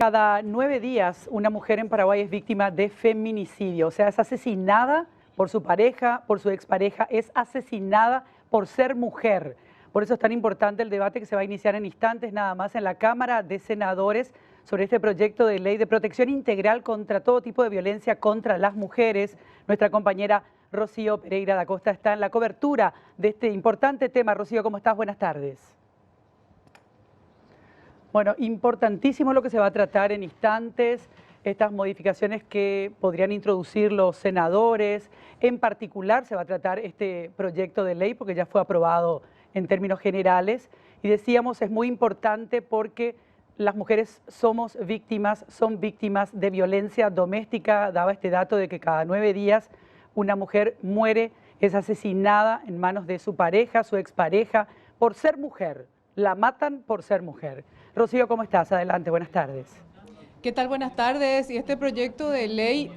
Cada 9 días una mujer en Paraguay es víctima de feminicidio, o sea, es asesinada por su pareja, por su expareja, es asesinada por ser mujer. Por eso es tan importante el debate que se va a iniciar en instantes nada más en la Cámara de Senadores sobre este proyecto de ley de protección integral contra todo tipo de violencia contra las mujeres. Nuestra compañera Rocío Pereira da Costa está en la cobertura de este importante tema. Rocío, ¿cómo estás? Buenas tardes. Bueno, importantísimo lo que se va a tratar en instantes, estas modificaciones que podrían introducir los senadores. En particular se va a tratar este proyecto de ley porque ya fue aprobado en términos generales. Y decíamos, es muy importante porque las mujeres somos víctimas, son víctimas de violencia doméstica. Daba este dato de que cada 9 días una mujer muere, es asesinada en manos de su pareja, su expareja, por ser mujer. La matan por ser mujer. Rocío, ¿cómo estás? Adelante, buenas tardes. ¿Qué tal? Buenas tardes. Y este proyecto de ley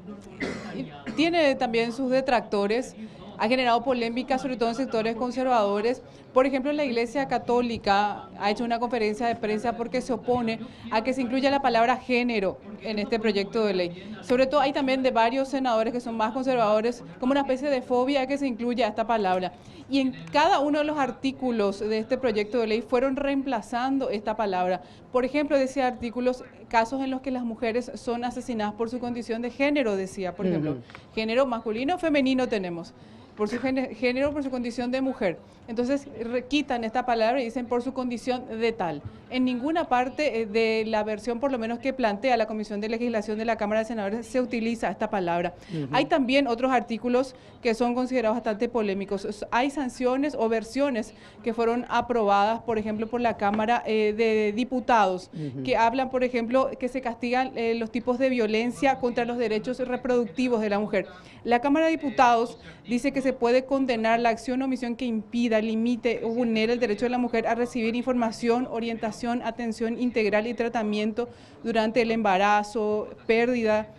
tiene también sus detractores. Ha generado polémica, sobre todo en sectores conservadores. Por ejemplo, la Iglesia Católica ha hecho una conferencia de prensa porque se opone a que se incluya la palabra género en este proyecto de ley. Sobre todo hay también de varios senadores que son más conservadores, como una especie de fobia a que se incluya esta palabra. Y en cada uno de los artículos de este proyecto de ley fueron reemplazando esta palabra. Por ejemplo, decía artículos, casos en los que las mujeres son asesinadas por su condición de género, decía, por ejemplo, género masculino o femenino tenemos. Por su género, por su condición de mujer. Entonces quitan esta palabra y dicen por su condición de tal. En ninguna parte de la versión, por lo menos que plantea la Comisión de Legislación de la Cámara de Senadores, se utiliza esta palabra. Hay también otros artículos que son considerados bastante polémicos. Hay sanciones o versiones que fueron aprobadas, por ejemplo, por la Cámara de Diputados, que hablan, por ejemplo, que se castigan los tipos de violencia contra los derechos reproductivos de la mujer. La Cámara de Diputados dice que se puede condenar la acción o omisión que impida, limite o vulnere el derecho de la mujer a recibir información, orientación, atención integral y tratamiento durante el embarazo, pérdida,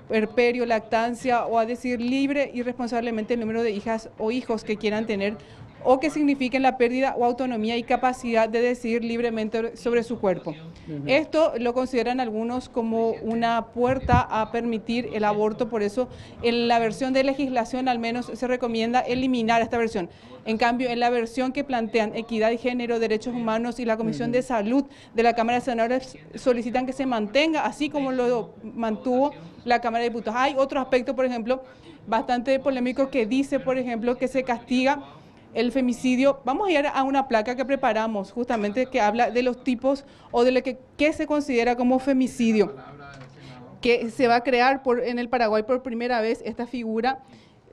puerperio, lactancia o a decir libre y responsablemente el número de hijas o hijos que quieran tener o que signifiquen la pérdida o autonomía y capacidad de decidir libremente sobre su cuerpo. Esto lo consideran algunos como una puerta a permitir el aborto, por eso en la versión de legislación al menos se recomienda eliminar esta versión. En cambio, en la versión que plantean Equidad y Género, Derechos Humanos y la Comisión de Salud de la Cámara de Senadores solicitan que se mantenga así como lo mantuvo la Cámara de Diputados. Hay otro aspecto, por ejemplo, bastante polémico que dice, por ejemplo, que se castiga el femicidio. Vamos a ir a una placa que preparamos justamente que habla de los tipos o de lo que se considera como femicidio, que se va a crear en el Paraguay por primera vez esta figura,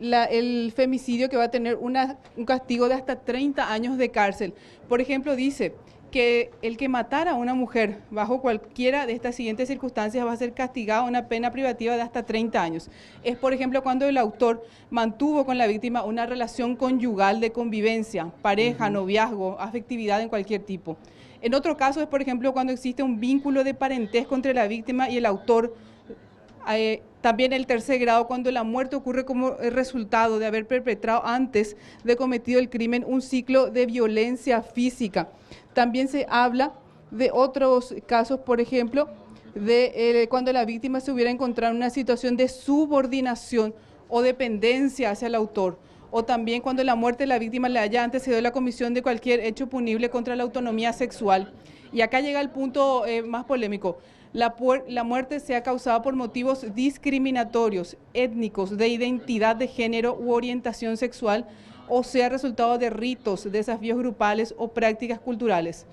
el femicidio, que va a tener un castigo de hasta 30 años de cárcel. Por ejemplo, dice que el que matara a una mujer bajo cualquiera de estas siguientes circunstancias va a ser castigado a una pena privativa de hasta 30 años. Es, por ejemplo, cuando el autor mantuvo con la víctima una relación conyugal de convivencia, pareja, noviazgo, afectividad en cualquier tipo. En otro caso es, por ejemplo, cuando existe un vínculo de parentesco entre la víctima y el autor. También el tercer grado, cuando la muerte ocurre como resultado de haber perpetrado antes de cometido el crimen un ciclo de violencia física. También se habla de otros casos, por ejemplo, de cuando la víctima se hubiera encontrado en una situación de subordinación o dependencia hacia el autor, o también cuando la muerte de la víctima le haya antecedido la comisión de cualquier hecho punible contra la autonomía sexual. Y acá llega el punto más polémico. La muerte sea causada por motivos discriminatorios, étnicos, de identidad de género u orientación sexual, o sea resultado de ritos, desafíos grupales o prácticas culturales.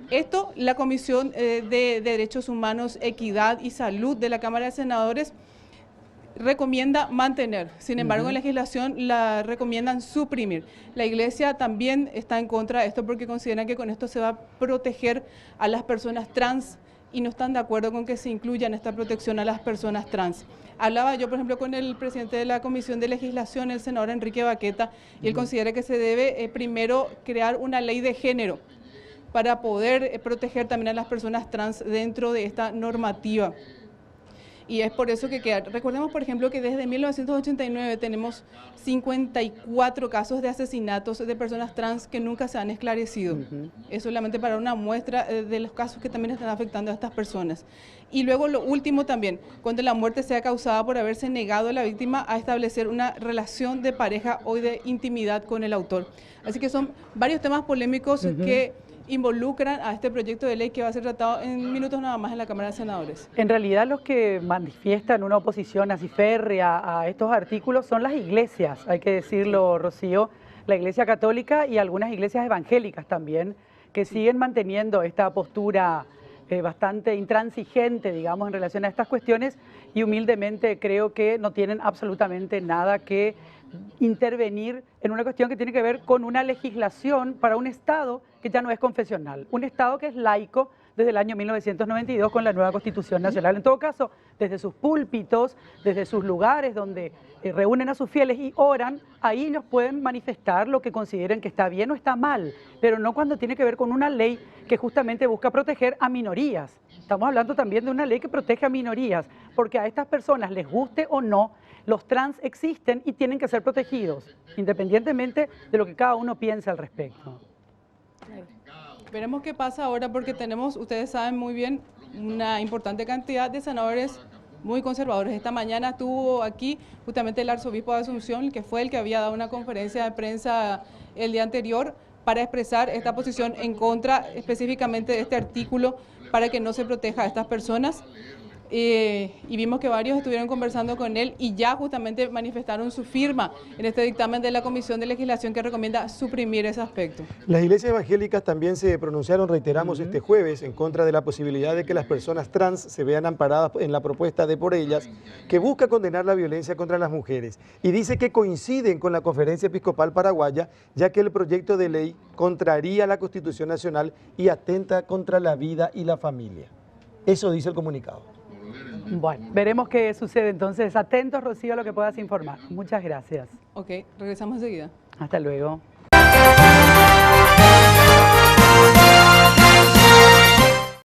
Esto la Comisión de Derechos Humanos, Equidad y Salud de la Cámara de Senadores recomienda mantener. Sin embargo, en la legislación la recomiendan suprimir. La Iglesia también está en contra de esto porque consideran que con esto se va a proteger a las personas trans y no están de acuerdo con que se incluya en esta protección a las personas trans. Hablaba yo, por ejemplo, con el presidente de la Comisión de Legislación, el senador Enrique Baqueta, y él considera que se debe primero crear una ley de género para poder proteger también a las personas trans dentro de esta normativa. y es por eso que queda. Recordemos, por ejemplo, que desde 1989 tenemos 54 casos de asesinatos de personas trans que nunca se han esclarecido. Es solamente para una muestra de los casos que también están afectando a estas personas. Y luego lo último también, cuando la muerte sea causada por haberse negado a la víctima a establecer una relación de pareja o de intimidad con el autor. Así que son varios temas polémicos que involucran a este proyecto de ley que va a ser tratado en minutos nada más en la Cámara de Senadores. En realidad los que manifiestan una oposición así férrea a estos artículos son las iglesias, hay que decirlo, Rocío, la Iglesia Católica y algunas iglesias evangélicas también, que siguen manteniendo esta postura bastante intransigente, digamos, en relación a estas cuestiones, y humildemente creo que no tienen absolutamente nada que intervenir en una cuestión que tiene que ver con una legislación para un Estado que ya no es confesional, un Estado que es laico desde el año 1992 con la nueva Constitución Nacional. En todo caso, desde sus púlpitos, desde sus lugares donde reúnen a sus fieles y oran, ahí ellos pueden manifestar lo que consideren que está bien o está mal, pero no cuando tiene que ver con una ley que justamente busca proteger a minorías. Estamos hablando también de una ley que protege a minorías, porque a estas personas, les guste o no, los trans existen y tienen que ser protegidos, independientemente de lo que cada uno piense al respecto. Veremos qué pasa ahora porque tenemos, ustedes saben muy bien, una importante cantidad de senadores muy conservadores. Esta mañana estuvo aquí justamente el arzobispo de Asunción, que fue el que había dado una conferencia de prensa el día anterior para expresar esta posición en contra específicamente de este artículo para que no se proteja a estas personas. Y vimos que varios estuvieron conversando con él y ya justamente manifestaron su firma en este dictamen de la Comisión de Legislación que recomienda suprimir ese aspecto. Las iglesias evangélicas también se pronunciaron, reiteramos, este jueves en contra de la posibilidad de que las personas trans se vean amparadas en la propuesta de Por Ellas, que busca condenar la violencia contra las mujeres y dice que coinciden con la Conferencia Episcopal Paraguaya, ya que el proyecto de ley contraría la Constitución Nacional y atenta contra la vida y la familia. Eso dice el comunicado. Bueno, veremos qué sucede entonces. Atentos, Rocío, a lo que puedas informar. Muchas gracias. Ok, regresamos enseguida. Hasta luego.